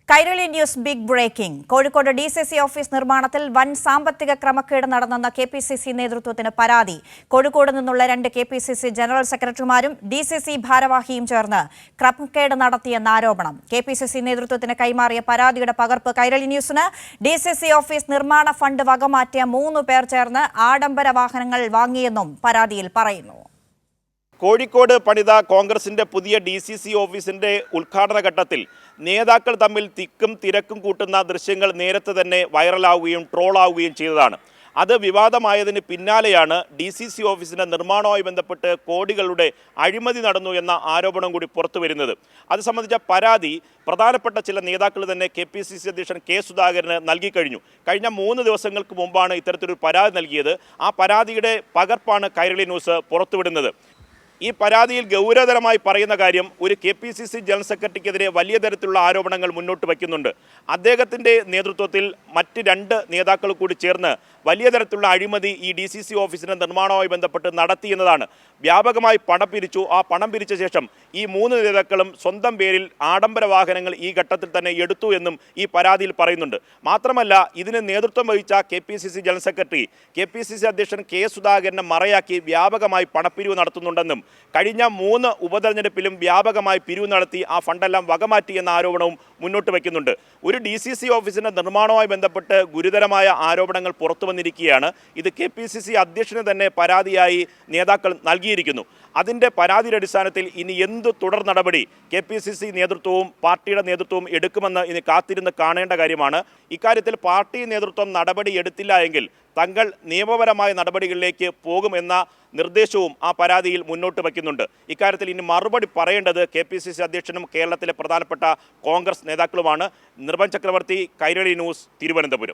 Kairali news big breaking. Kozhikode DCC office നിർമ്മാണത്തിൽ വൻ സാമ്പത്തിക ക്രമക്കേട് നടന്നെന്ന കെപിസിസി നേതൃത്വത്തിന് പരാതി. കോഴിക്കോട് നിന്നുള്ള 2 കെപിസിസി ജനറൽ സെക്രട്ടറിമാരും ഡിസിസി ഭാരവാഹിയും ചേർന്ന് ക്രമക്കേട് നടത്തിയെന്ന ആരോപണം. കെപിസിസി നേതൃത്വത്തിന് കൈമാറിയ പരാതിയുടെ പകർപ്പ് കൈരളി ന്യൂസിന്. ഡിസിസി ഓഫീസ് നിർമ്മാണ ഫണ്ട് വകമാറ്റിയ 3 പേർ ചേർന്ന് ആഡംബര വാഹനങ്ങൾ വാങ്ങിയെന്നും പരാതിയിൽ പറയുന്നു. കോഴിക്കോട് പണിത കോൺഗ്രസിന്റെ പുതിയ ഡിസിസി ഓഫീസിന്റെ ഉദ്ഘാടന ഘട്ടത്തിൽ നേതാക്കൾ തമ്മിൽ തിക്കും തിരക്കും കൂട്ടുന്ന ദൃശ്യങ്ങൾ നേരത്തെ തന്നെ വൈറലാവുകയും ട്രോളാവുകയും ചെയ്തതാണ്. അത് വിവാദമായതിന് പിന്നാലെയാണ് ഡിസിസി ഓഫീസിന്റെ നിർമ്മാണവുമായി ബന്ധപ്പെട്ട് കോടികളുടെ അഴിമതി നടന്നു എന്ന ആരോപണം കൂടി പുറത്തു വരുന്നത്. അത് സംബന്ധിച്ച പരാതി പ്രധാനപ്പെട്ട ചില നേതാക്കൾ തന്നെ കെപിസിസി അധ്യക്ഷൻ കെ സുധാകരന് നൽകിക്കഴിഞ്ഞു. കഴിഞ്ഞ 3 ദിവസങ്ങൾക്ക് മുമ്പാണ് ഇത്തരത്തിലൊരു പരാതി നൽകിയത്. ആ പരാതിയുടെ പകർപ്പാണ് കൈരളി ന്യൂസ് പുറത്തുവിടുന്നത്. ഈ പരാതിയിൽ ഗൗരവതരമായി പറയുന്ന കാര്യം, ഒരു കെപിസിസി ജനറൽ സെക്രട്ടറിക്കെതിരെ വലിയ തരത്തിലുള്ള ആരോപണങ്ങൾ മുന്നോട്ട് വയ്ക്കുന്നുണ്ട്. അദ്ദേഹത്തിൻ്റെ നേതൃത്വത്തിൽ മറ്റ് 2 നേതാക്കൾ കൂടി ചേർന്ന് വലിയ തരത്തിലുള്ള അഴിമതി ഈ ഡിസിസി ഓഫീസിൻ്റെ നിർമ്മാണവുമായി ബന്ധപ്പെട്ട് നടത്തി എന്നതാണ്. വ്യാപകമായി പണം പിരിച്ചു. ആ പണം പിരിച്ച ശേഷം ഈ 3 നേതാക്കളും സ്വന്തം പേരിൽ ആഡംബര വാഹനങ്ങൾ ഈ ഘട്ടത്തിൽ തന്നെ എടുത്തു എന്നും ഈ പരാതിയിൽ പറയുന്നുണ്ട്. മാത്രമല്ല, ഇതിന് നേതൃത്വം വഹിച്ച കെപിസിസി ജനറൽ സെക്രട്ടറി കെപിസിസി അധ്യക്ഷൻ കെ സുധാകരനെ മറയാക്കി വ്യാപകമായി പണപ്പിരിവ് നടത്തുന്നുണ്ടെന്നും കഴിഞ്ഞ 3 ഉപതെരഞ്ഞെടുപ്പിലും വ്യാപകമായി പിരിവ് നടത്തി ആ ഫണ്ടെല്ലാം വകമാറ്റി എന്ന ആരോപണവും മുന്നോട്ട് വയ്ക്കുന്നുണ്ട്. ഒരു ഡിസിസി ഓഫീസിന്റെ നിർമ്മാണവുമായി ബന്ധപ്പെട്ട് ഗുരുതരമായ ആരോപണങ്ങൾ പുറത്തു വന്നിരിക്കുകയാണ്. ഇത് കെപിസിസി അധ്യക്ഷന് തന്നെ പരാതിയായി നേതാക്കൾ നൽകിയിരിക്കുന്നു. അതിൻ്റെ പരാതിയുടെ അടിസ്ഥാനത്തിൽ ഇനി എന്ത് തുടർ നടപടി കെപിസിസി നേതൃത്വവും പാർട്ടിയുടെ നേതൃത്വവും എടുക്കുമെന്ന് ഇനി കാത്തിരുന്ന് കാണേണ്ട കാര്യമാണ്. ഇക്കാര്യത്തിൽ പാർട്ടി നേതൃത്വം നടപടി എടുത്തില്ല എങ്കിൽ തങ്ങൾ നിയമപരമായ നടപടികളിലേക്ക് പോകുമെന്ന നിർദ്ദേശവും ആ പരാതിയിൽ മുന്നോട്ട് വയ്ക്കുന്നുണ്ട്. ഇക്കാര്യത്തിൽ ഇനി മറുപടി പറയേണ്ടത് കെപിസിസി അധ്യക്ഷനും കേരളത്തിലെ പ്രധാനപ്പെട്ട കോൺഗ്രസ് നേതാക്കളുമാണ്. നിർഭൻ ചക്രവർത്തി, കൈരളി ന്യൂസ്, തിരുവനന്തപുരം.